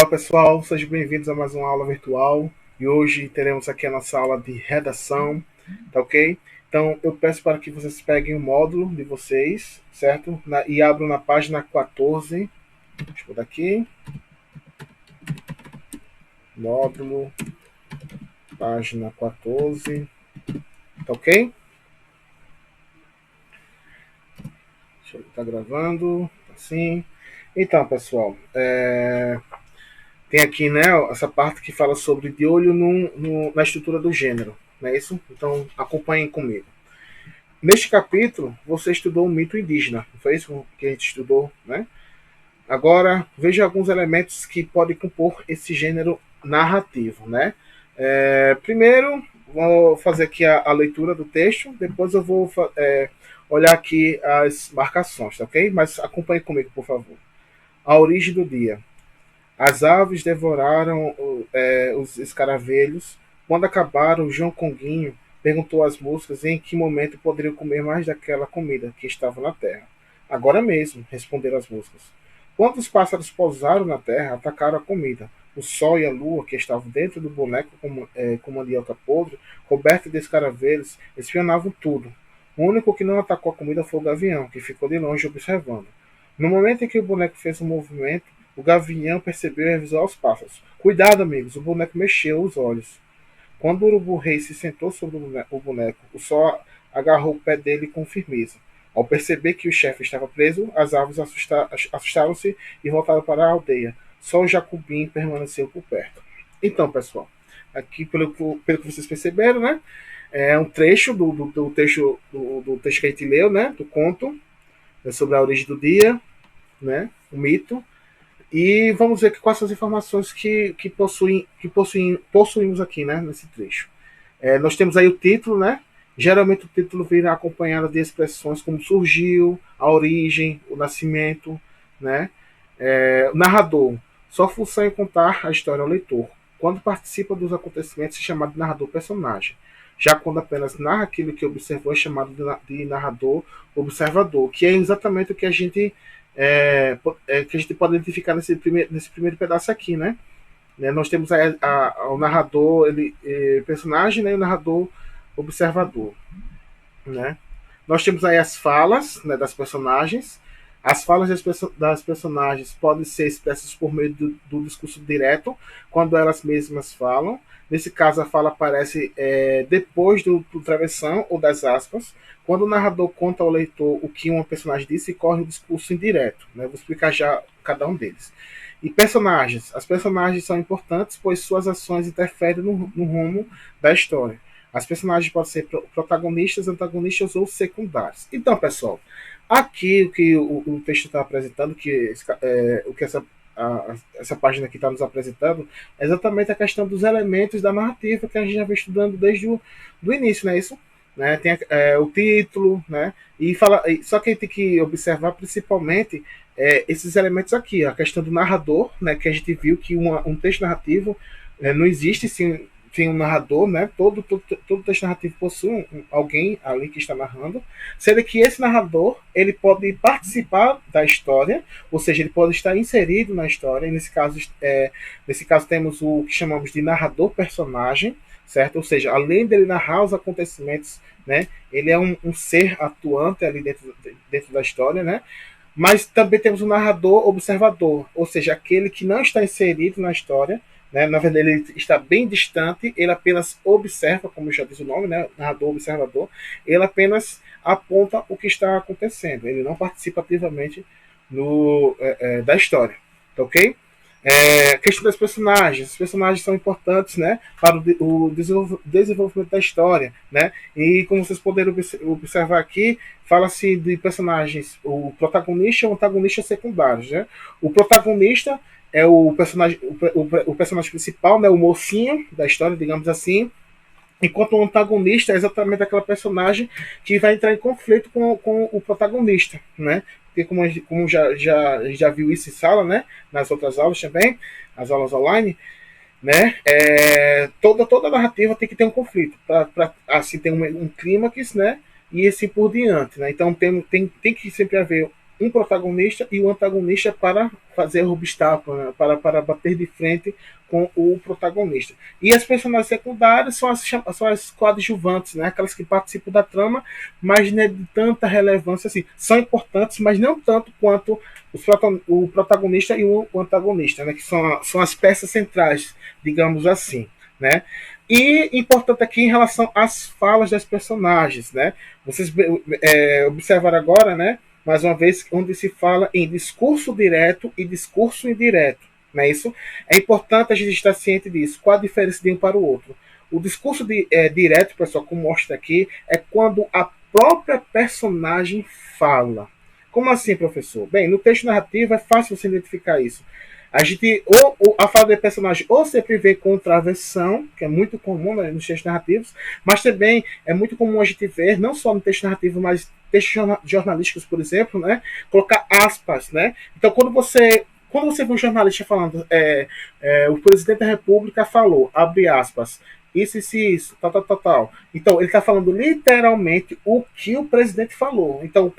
Olá pessoal, sejam bem-vindos a mais uma aula virtual e hoje teremos aqui a nossa aula de redação, tá ok? Então eu peço para que vocês peguem o módulo de vocês, certo? E abram na página 14, deixa eu botar aqui, módulo, página 14, tá ok? Deixa eu estar gravando, assim. Então pessoal, tem aqui, né, essa parte que fala sobre de olho na estrutura do gênero, não é isso? Então acompanhem comigo. Neste capítulo, você estudou o mito indígena, não foi isso que a gente estudou, né? Agora, veja alguns elementos que podem compor esse gênero narrativo, né? Primeiro, vou fazer aqui a leitura do texto, depois eu vou olhar aqui as marcações, tá ok? Mas acompanhe comigo, por favor. A origem do dia. As aves devoraram os escaravelhos. Quando acabaram, João Conguinho perguntou às moscas em que momento poderiam comer mais daquela comida que estava na terra. Agora mesmo, responderam as moscas. Quando os pássaros pousaram na terra, atacaram a comida. O sol e a lua, que estavam dentro do boneco com mandioca podre, coberta de escaravelhos, espionavam tudo. O único que não atacou a comida foi o gavião, que ficou de longe observando. No momento em que o boneco fez um movimento, o gavião percebeu e avisou aos pássaros. Cuidado, amigos, o boneco mexeu os olhos. Quando o urubu-rei se sentou sobre o boneco, o sol agarrou o pé dele com firmeza. Ao perceber que o chefe estava preso, as aves assustaram-se e voltaram para a aldeia. Só o Jacobim permaneceu por perto. Então, pessoal, aqui pelo que vocês perceberam, né? É um trecho do texto que a gente leu, né? Do conto, sobre a origem do dia, né? O mito. E vamos ver quais são as informações possuímos aqui, né, nesse trecho. Nós temos aí o título, né? Geralmente o título vem acompanhado de expressões como surgiu, a origem, o nascimento, né? O narrador. Sua função é contar a história ao leitor. Quando participa dos acontecimentos é chamado de narrador personagem. Já quando apenas narra aquilo que observou é chamado de narrador observador, que é exatamente o que a gente pode identificar nesse primeiro pedaço aqui, né? Nós temos o narrador, personagem, né, e o narrador observador, né? Nós temos aí as falas, né, das personagens. As falas das personagens podem ser expressas por meio do discurso direto, quando elas mesmas falam. Nesse caso, a fala aparece depois do travessão ou das aspas. Quando o narrador conta ao leitor o que uma personagem disse, corre o discurso indireto. Né? Vou explicar já cada um deles. E personagens. As personagens são importantes, pois suas ações interferem no rumo da história. As personagens podem ser protagonistas, antagonistas ou secundários. Então, pessoal, aqui o que o texto está apresentando, o que essa página aqui está nos apresentando, é exatamente a questão dos elementos da narrativa que a gente já vem estudando desde o do início, não é isso? Né? Tem o título, né? Só que a gente tem que observar principalmente esses elementos aqui, a questão do narrador, né? Que a gente viu que um texto narrativo não existe sem um narrador, né? Todo texto narrativo possui alguém ali que está narrando, sendo que esse narrador ele pode participar da história, ou seja, ele pode estar inserido na história. E nesse caso temos o que chamamos de narrador personagem, certo? Ou seja, além dele narrar os acontecimentos, né? Ele é um ser atuante ali dentro da história, né? Mas também temos o narrador observador, ou seja, aquele que não está inserido na história, né? Na verdade, ele está bem distante, ele apenas observa, como já diz o nome, né? Narrador observador, ele apenas aponta o que está acontecendo, ele não participa ativamente da história, tá ok? Questão das personagens. Os personagens são importantes, né, para o desenvolvimento da história, né? E como vocês poderem observar aqui, fala-se de personagens, o protagonista e o antagonista secundários, né? O protagonista é o personagem principal, né, o mocinho da história, digamos assim, enquanto o antagonista é exatamente aquela personagem que vai entrar em conflito com o protagonista, né? Porque como já viu isso em sala, né? Nas outras aulas também, as aulas online, né? Toda narrativa tem que ter um conflito para assim ter um clímax, né? E assim por diante, né? Então tem que sempre haver um protagonista e o antagonista para fazer o obstáculo, né? Para bater de frente com o protagonista. E as personagens secundárias são as coadjuvantes, né? Aquelas que participam da trama, mas não é de tanta relevância assim. São importantes, mas não tanto quanto o protagonista e o antagonista, né? Que são as peças centrais, digamos assim, né? E importante aqui em relação às falas das personagens, né? Vocês observaram agora, né? Mais uma vez, onde se fala em discurso direto e discurso indireto, não é isso? É importante a gente estar ciente disso. Qual a diferença de um para o outro? O discurso direto, pessoal, como mostra aqui, é quando a própria personagem fala. Como assim, professor? Bem, no texto narrativo é fácil você identificar isso. A gente, ou a fala do personagem, ou sempre vê contravenção, que é muito comum, né, nos textos narrativos, mas também é muito comum a gente ver, não só no texto narrativo, mas textos jornalísticos, por exemplo, né, colocar aspas, né? Então, quando você vê um jornalista falando, o presidente da República falou, abre aspas, isso, tal, tal, tal, tal. Então, ele está falando literalmente o que o presidente falou. Então,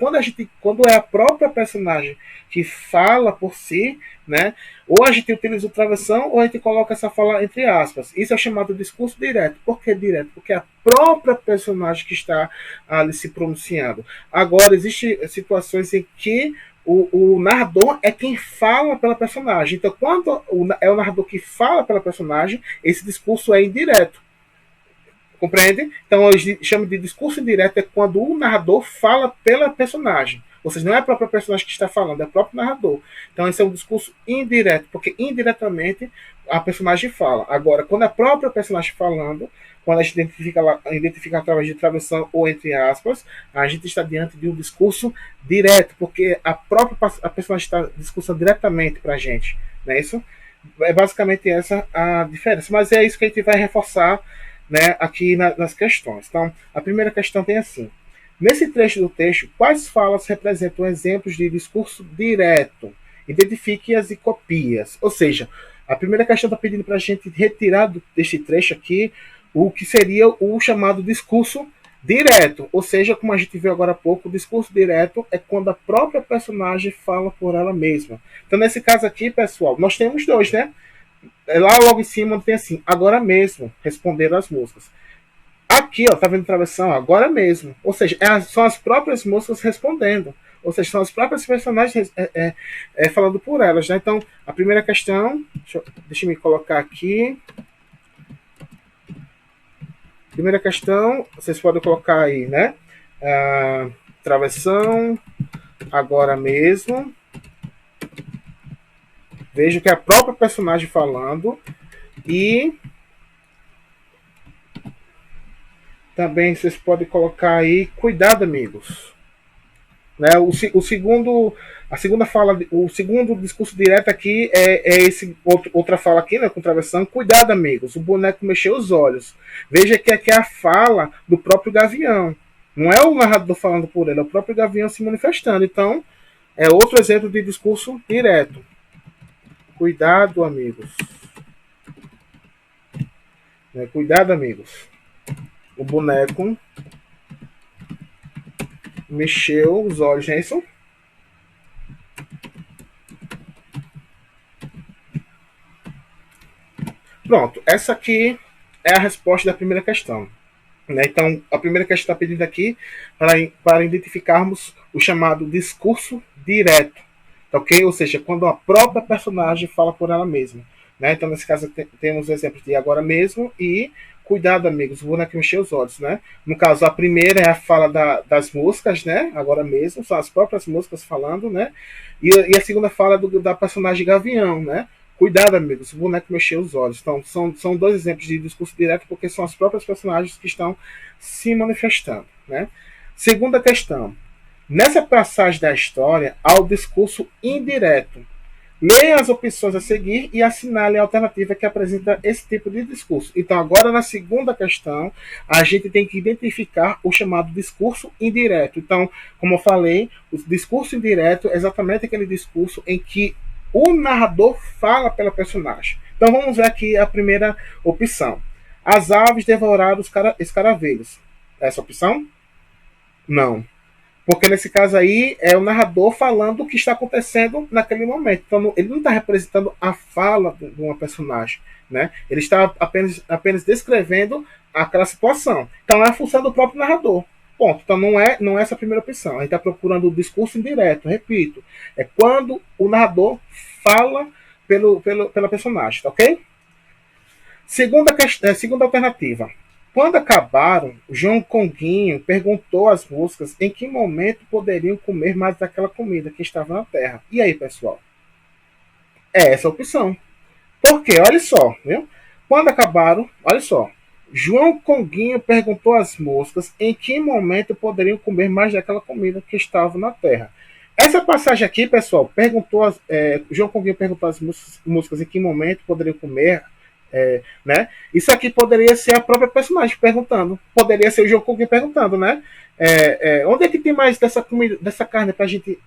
quando é a própria personagem que fala por si, né, ou a gente utiliza o travessão, ou a gente coloca essa fala entre aspas. Isso é chamado de discurso direto. Por que direto? Porque é a própria personagem que está ali se pronunciando. Agora, existem situações em que o narrador é quem fala pela personagem. Então, quando é o narrador que fala pela personagem, esse discurso é indireto. Compreende? Então, eu chamo de discurso indireto é quando o narrador fala pela personagem. Ou seja, não é a própria personagem que está falando, é o próprio narrador. Então, esse é um discurso indireto, porque indiretamente a personagem fala. Agora, quando é a própria personagem falando, quando a gente identifica através de tradução ou entre aspas, a gente está diante de um discurso direto, porque a personagem está discursando diretamente para a gente. Não é isso? É basicamente essa a diferença. Mas é isso que a gente vai reforçar, né, aqui nas questões. Então, a primeira questão tem assim: nesse trecho do texto, quais falas representam exemplos de discurso direto? Identifique-as e copie-as. Ou seja, a primeira questão está pedindo para a gente retirar deste trecho aqui o que seria o chamado discurso direto. Ou seja, como a gente viu agora há pouco, o discurso direto é quando a própria personagem fala por ela mesma. Então, nesse caso aqui, pessoal, nós temos dois, né? Lá logo em cima tem assim, agora mesmo, responderam as músicas. Aqui, ó, tá vendo travessão? Agora mesmo. Ou seja, são as próprias músicas respondendo. Ou seja, são as próprias personagens falando por elas, né? Então, a primeira questão, deixa eu me colocar aqui. Primeira questão, vocês podem colocar aí, né? Travessão, agora mesmo. Vejo que é a própria personagem falando. E também vocês podem colocar aí, cuidado, amigos. Né? A segunda fala, o segundo discurso direto aqui é esse outra fala aqui, né, com travessão. Cuidado, amigos, o boneco mexeu os olhos. Veja que aqui é a fala do próprio Gavião. Não é o narrador falando por ele, é o próprio Gavião se manifestando. Então, é outro exemplo de discurso direto. Cuidado, amigos. Cuidado, amigos. O boneco mexeu os olhos, não é isso? Pronto, essa aqui é a resposta da primeira questão. Né? Então, a primeira questão está pedida aqui para identificarmos o chamado discurso direto. Ok? Ou seja, quando a própria personagem fala por ela mesma. Né? Então, nesse caso, temos o exemplo de agora mesmo e cuidado, amigos, o boneco mexer os olhos. Né? No caso, a primeira é a fala das músicas, né? Agora mesmo, são as próprias músicas falando, né? E a segunda fala da personagem Gavião, né? Cuidado, amigos, o boneco mexeu os olhos. Então, são dois exemplos de discurso direto, porque são as próprias personagens que estão se manifestando. Né? Segunda questão. Nessa passagem da história, há o discurso indireto. Leia as opções a seguir e assinale a alternativa que apresenta esse tipo de discurso. Então, agora na segunda questão, a gente tem que identificar o chamado discurso indireto. Então, como eu falei, o discurso indireto é exatamente aquele discurso em que o narrador fala pela personagem. Então vamos ver aqui a primeira opção. As aves devoraram os escaravelhos. Essa opção? Não. Porque nesse caso aí é o narrador falando o que está acontecendo naquele momento. Então ele não está representando a fala de uma personagem, né? Ele está apenas descrevendo aquela situação. Então é a função do próprio narrador. Ponto. Então não é essa a primeira opção. A gente está procurando o discurso indireto, repito. É quando o narrador fala pela personagem, tá ok? Segunda alternativa. Quando acabaram, João Conguinho perguntou às moscas em que momento poderiam comer mais daquela comida que estava na terra. E aí, pessoal? É essa a opção. Por quê? Olha só, viu? Quando acabaram, olha só. João Conguinho perguntou às moscas em que momento poderiam comer mais daquela comida que estava na terra. Essa passagem aqui, pessoal, João Conguinho perguntou às moscas em que momento poderiam comer, né? Isso aqui poderia ser a própria personagem perguntando. Poderia ser o João Conguinho perguntando, né? Onde é que tem mais dessa comida, dessa carne pra gente,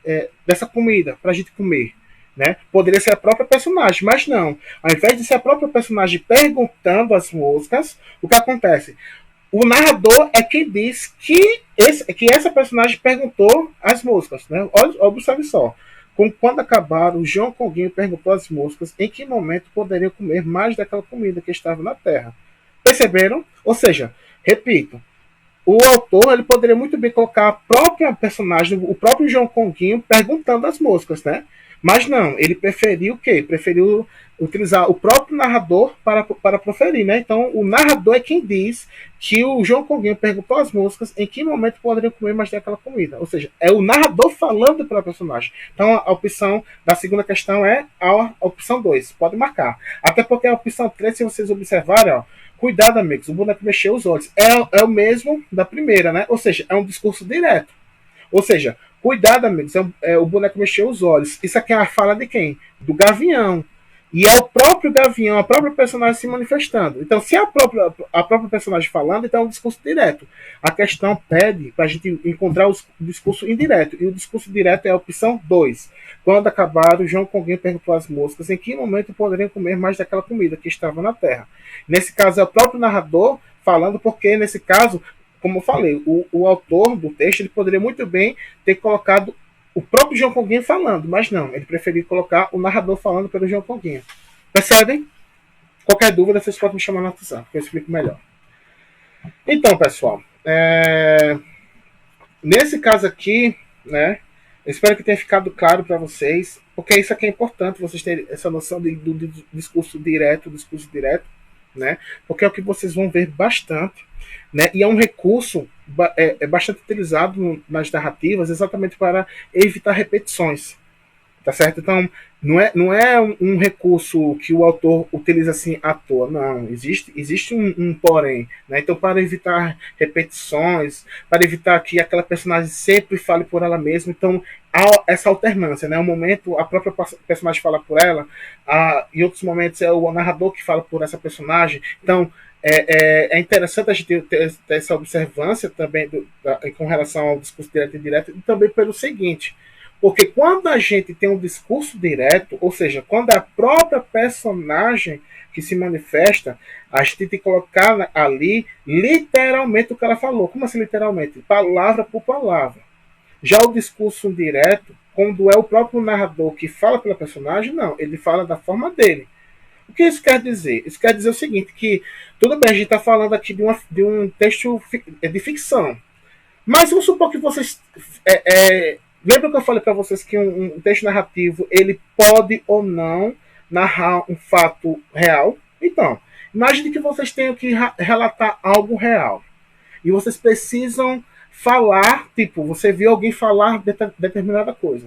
dessa comida pra gente comer? Né? Poderia ser a própria personagem, mas não. Ao invés de ser a própria personagem perguntando às moscas, o que acontece? O narrador é quem diz que essa personagem perguntou às moscas. Né? Observe só. Quando acabaram, o João Conguinho perguntou às moscas em que momento poderiam comer mais daquela comida que estava na terra. Perceberam? Ou seja, repito, o autor ele poderia muito bem colocar a própria personagem, o próprio João Conguinho, perguntando às moscas, né? Mas não, ele preferiu o quê? Preferiu utilizar o próprio narrador para proferir, né? Então, o narrador é quem diz que o João Conguinho perguntou às moscas em que momento poderiam comer mais daquela comida. Ou seja, é o narrador falando para o personagem. Então, a opção da segunda questão é a opção 2. Pode marcar. Até porque a opção 3, se vocês observarem, ó, cuidado, amigos, o boneco mexeu os olhos. É o mesmo da primeira, né? Ou seja, é um discurso direto. Ou seja, cuidado, amigos, o boneco mexeu os olhos. Isso aqui é a fala de quem? Do Gavião. E é o próprio Gavião, a própria personagem se manifestando. Então, se é a própria personagem falando, então é um discurso direto. A questão pede para a gente encontrar o discurso indireto. E o discurso direto é a opção 2. Quando acabaram, João Conguinho perguntou às moscas em que momento poderiam comer mais daquela comida que estava na terra. Nesse caso, é o próprio narrador falando, porque nesse caso, como eu falei, o autor do texto ele poderia muito bem ter colocado o próprio João Conguinho falando, mas não, ele preferiu colocar o narrador falando pelo João Conguinho. Percebem? Qualquer dúvida, vocês podem me chamar no WhatsApp, que eu explico melhor. Então, pessoal, nesse caso aqui, né, eu espero que tenha ficado claro para vocês, porque isso aqui é importante, vocês terem essa noção do discurso direto, né, porque é o que vocês vão ver bastante, né, e é um recurso bastante utilizado nas narrativas exatamente para evitar repetições. Tá certo? Então, não é um recurso que o autor utiliza assim à toa, não. Existe um porém. Né? Então, para evitar repetições, para evitar que aquela personagem sempre fale por ela mesma, então há essa alternância. Né? Um momento a própria personagem fala por ela, em outros momentos é o narrador que fala por essa personagem. Então, é interessante a gente ter essa observância também com relação ao discurso direto e indireto, e também pelo seguinte. Porque quando a gente tem um discurso direto, ou seja, quando é a própria personagem que se manifesta, a gente tem que colocar ali literalmente o que ela falou. Como assim literalmente? Palavra por palavra. Já o discurso direto, quando é o próprio narrador que fala pela personagem, não, ele fala da forma dele. O que isso quer dizer? Isso quer dizer o seguinte, que tudo bem, a gente está falando aqui de um texto de ficção, mas vamos supor que vocês lembra que eu falei para vocês que um texto narrativo ele pode ou não narrar um fato real? Então, imagine que vocês tenham que relatar algo real. E vocês precisam falar, tipo, você viu alguém falar determinada coisa.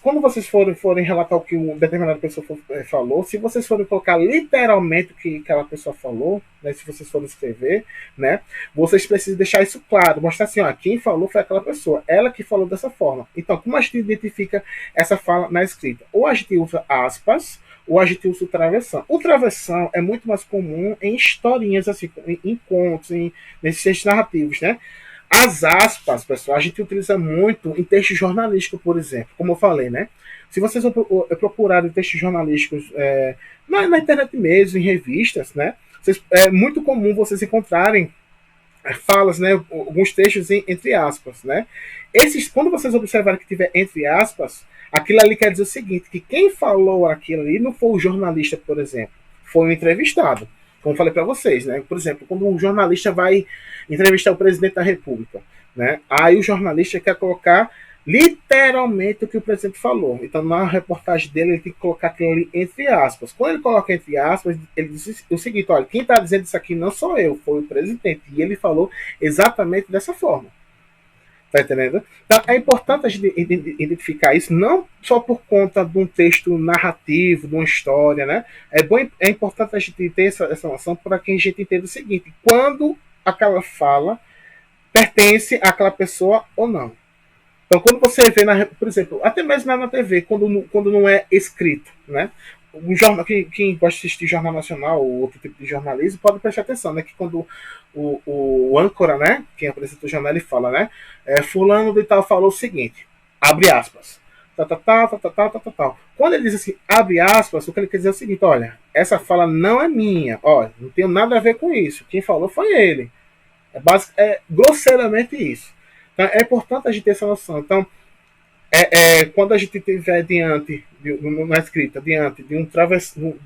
Quando vocês forem relatar o que uma determinada pessoa falou, se vocês forem colocar literalmente o que aquela pessoa falou, né, se vocês forem escrever, né, vocês precisam deixar isso claro, mostrar assim, ó, quem falou foi aquela pessoa, ela que falou dessa forma. Então, como a gente identifica essa fala na escrita? Ou a gente usa aspas, ou a gente usa o travessão. O travessão é muito mais comum em historinhas, assim, em contos, nesses textos narrativos, né? As aspas, pessoal, a gente utiliza muito em texto jornalístico, por exemplo, como eu falei, né? Se vocês procurarem textos jornalísticos na internet mesmo, em revistas, né? É muito comum vocês encontrarem falas, né, alguns trechos entre aspas, né? Esses, quando vocês observarem que tiver entre aspas, aquilo ali quer dizer o seguinte, que quem falou aquilo ali não foi o jornalista, por exemplo, foi o entrevistado. Como falei para vocês, né? Por exemplo, quando um jornalista vai entrevistar o presidente da República, né? Aí o jornalista quer colocar literalmente o que o presidente falou. Então, na reportagem dele, ele tem que colocar aquilo ali entre aspas. Quando ele coloca entre aspas, ele diz o seguinte: olha, quem está dizendo isso aqui não sou eu, foi o presidente. E ele falou exatamente dessa forma. Tá entendendo? Então, é importante a gente identificar isso, não só por conta de um texto narrativo, de uma história, né? É importante a gente ter essa noção para que a gente entenda o seguinte: quando aquela fala pertence àquela pessoa ou não. Então, quando você vê, por exemplo, até mesmo na TV, quando não é escrito, né? Um jornal, quem gosta de assistir Jornal Nacional ou outro tipo de jornalismo pode prestar atenção, né? Que quando o âncora, né? Quem apresenta o jornal, ele fala, né? Fulano de tal falou o seguinte, abre aspas. Quando ele diz assim, abre aspas, o que ele quer dizer é o seguinte: olha, essa fala não é minha, olha, não tem nada a ver com isso. Quem falou foi ele. É grosseiramente isso. Então, é importante a gente ter essa noção. Então, quando a gente estiver diante, na escrita, diante de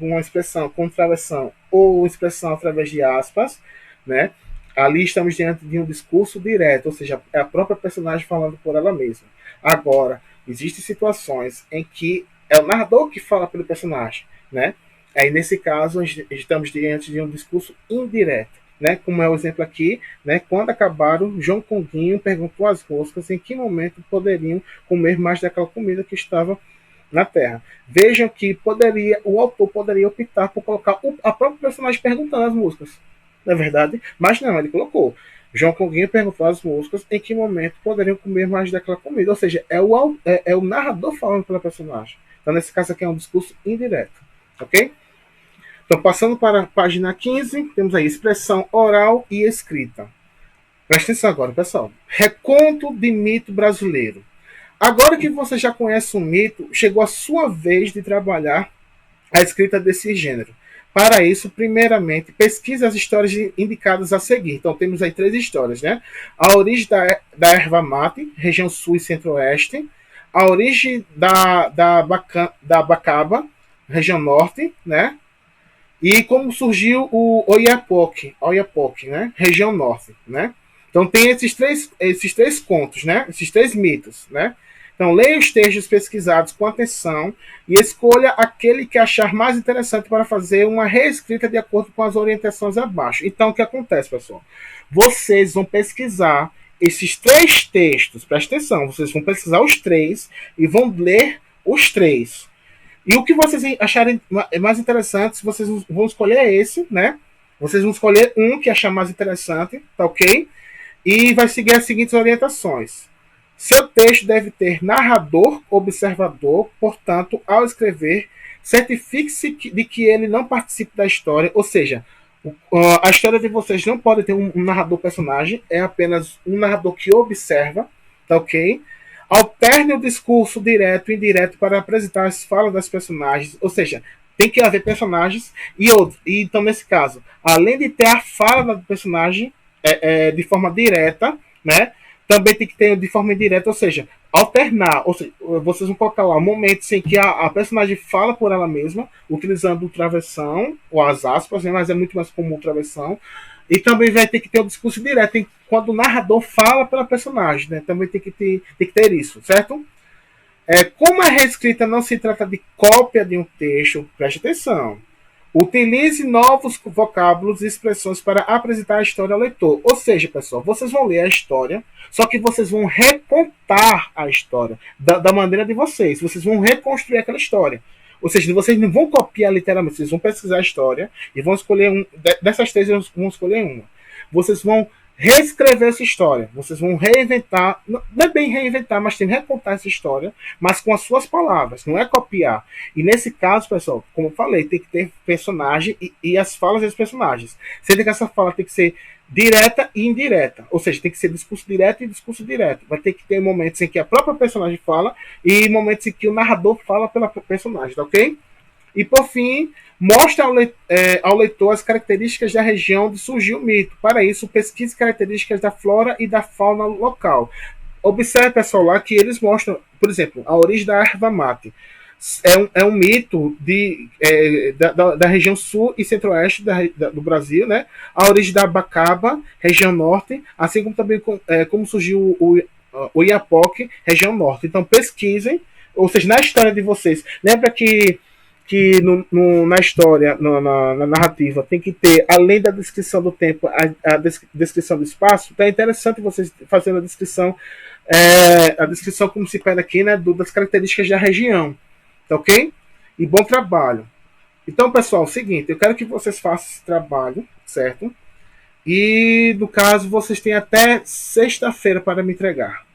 uma expressão com travessão ou expressão através de aspas, né, ali estamos diante de um discurso direto, ou seja, é a própria personagem falando por ela mesma. Agora, existem situações em que é o narrador que fala pelo personagem, né? Aí, nesse caso, estamos diante de um discurso indireto. Né, como é o exemplo aqui, né, quando acabaram, João Conguinho perguntou às moscas em que momento poderiam comer mais daquela comida que estava na terra. Vejam que o autor poderia optar por colocar a própria personagem perguntando às moscas, não é verdade? Mas não, ele colocou. João Conguinho perguntou às moscas em que momento poderiam comer mais daquela comida. Ou seja, é o narrador falando pela personagem. Então, nesse caso aqui é um discurso indireto. Ok? Então, passando para a página 15, temos aí expressão oral e escrita. Presta atenção agora, pessoal. Reconto de mito brasileiro. Agora que você já conhece o mito, chegou a sua vez de trabalhar a escrita desse gênero. Para isso, primeiramente, pesquise as histórias indicadas a seguir. Então, temos aí 3 histórias, né? A origem da erva mate, região sul e centro-oeste. A origem da bacaba, região norte, né? E como surgiu o Oiapoque, né? Região norte, né? Então tem esses três contos, né? Esses 3 mitos, né? Então leia os textos pesquisados com atenção e escolha aquele que achar mais interessante para fazer uma reescrita de acordo com as orientações abaixo. Então o que acontece, pessoal? Vocês vão pesquisar esses 3 textos, presta atenção, vocês vão pesquisar os 3 e vão ler os 3. E o que vocês acharem mais interessante, vocês vão escolher esse, né? Vocês vão escolher um que achar mais interessante, tá ok? E vai seguir as seguintes orientações. Seu texto deve ter narrador, observador, portanto, ao escrever, certifique-se de que ele não participe da história, ou seja, a história de vocês não pode ter um narrador personagem, é apenas um narrador que observa, tá ok? Alterne o discurso direto e indireto para apresentar as falas das personagens, ou seja, tem que haver personagens e então nesse caso, além de ter a fala do personagem de forma direta, né, também tem que ter de forma indireta, ou seja, alternar, ou seja, vocês vão colocar lá momentos em que a personagem fala por ela mesma, utilizando o travessão ou as aspas, né, mas é muito mais comum o travessão. E também vai ter que ter um discurso direto quando o narrador fala pela personagem, né? Também tem que ter isso, certo? Como a reescrita não se trata de cópia de um texto, preste atenção. Utilize novos vocábulos e expressões para apresentar a história ao leitor. Ou seja, pessoal, vocês vão ler a história, só que vocês vão recontar a história da maneira de vocês. Vocês vão reconstruir aquela história. Ou seja, vocês não vão copiar literalmente, vocês vão pesquisar a história e vão escolher dessas 3, vão escolher uma. Vocês vão reescrever essa história, vocês vão reinventar, não é bem reinventar, mas tem que recontar essa história, mas com as suas palavras, não é copiar. E nesse caso, pessoal, como eu falei, tem que ter personagem e as falas dos personagens. Sendo que essa fala tem que ser direta e indireta, ou seja, tem que ser discurso direto e discurso direto. Vai ter que ter momentos em que a própria personagem fala e momentos em que o narrador fala pela personagem, tá ok? E por fim, Mostra ao leitor as características da região onde surgiu o mito. Para isso, pesquise características da flora e da fauna local. Observe, pessoal, lá que eles mostram, por exemplo, a origem da erva mate. É um mito da região sul e centro-oeste do Brasil, né? A origem da abacaba, região norte, assim como também como surgiu o Iapoque, região norte. Então pesquisem, ou seja, na história de vocês. Lembra que na história, na narrativa, tem que ter, além da descrição do tempo, a descrição do espaço. Então é interessante vocês fazendo a descrição como se pede aqui, né, das características da região. Tá ok? E bom trabalho. Então, pessoal, é o seguinte, eu quero que vocês façam esse trabalho, certo? E, no caso, vocês têm até sexta-feira para me entregar.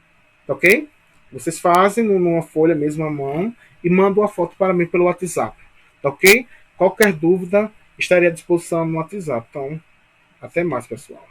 Tá ok? Vocês fazem numa folha mesmo à mão e mandam a foto para mim pelo WhatsApp. Tá ok? Qualquer dúvida, estarei à disposição no WhatsApp. Então, até mais, pessoal.